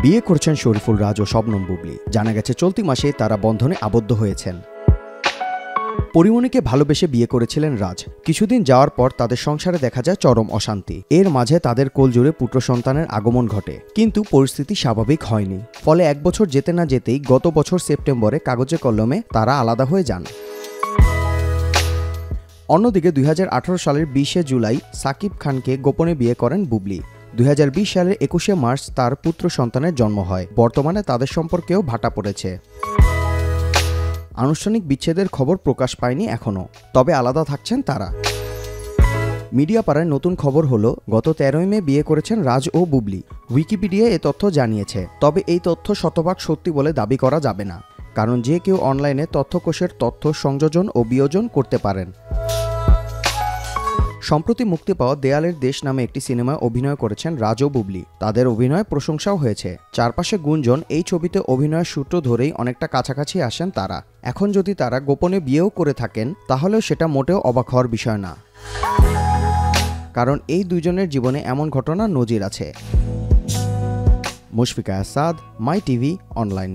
বিয়ে করছেন শরীফুল রাজ ও শবনম বুবলি। জানা গেছে চলতি মাসে তারা বন্ধনে আবদ্ধ হয়েছেন। পরিমণিকে ভালোবেসে বিয়ে করেছিলেন রাজ। কিছুদিন যাওয়ার পর তাদের সংসারে দেখা যায় চরম অশান্তি। এর মাঝে তাদের কোলজোড়ে পুত্র সন্তানের আগমন ঘটে, কিন্তু পরিস্থিতি স্বাভাবিক হয়নি। ফলে 1 বছর যেতে না যেতেই গত বছর সেপ্টেম্বরে কাগজে কলমে তারা আলাদা হয়ে যান। অন্যদিকে 2018 সালের 20 জুলাই সাকিব খানকে গোপনে বিয়ে করেন বুবলি। 2020 সালের 21 মার্চ তার পুত্র সন্তানের জন্ম হয়। বর্তমানে তাদের সম্পর্কেও ভাটা পড়েছে। আনুষ্ঠানিক বিচ্ছেদের খবর প্রকাশ পায়নি এখনও, তবে আলাদা থাকছেন তারা। মিডিয়া পাড়ায় নতুন খবর হলো, গত 13 মে বিয়ে করেছেন রাজ ও বুবলি। উইকিপিডিয়া এ তথ্য জানিয়েছে, তবে এই তথ্য শতভাগ সত্যি বলে দাবি করা যাবে না, কারণ যে কেউ অনলাইনে তথ্যকোষের তথ্য সংযোজন ও বিয়োজন করতে পারেন। সম্প্রতি মুক্তি পাওয়া দেয়ালের দেশ নামে একটি সিনেমায় অভিনয় করেছেন রাজ ও বুবলি। তাদের অভিনয় প্রশংসাও হয়েছে। চারপাশে গুঞ্জন, এই ছবিতে অভিনয়ের সূত্র ধরেই অনেকটা কাছাকাছি আসেন তারা। এখন যদি তারা গোপনে বিয়েও করে থাকেন, তাহলেও সেটা মোটেও অবাক হওয়ার বিষয় না, কারণ এই দুইজনের জীবনে এমন ঘটনার নজির আছে। মুশফিকা আসাদ, মাই টিভি অনলাইন।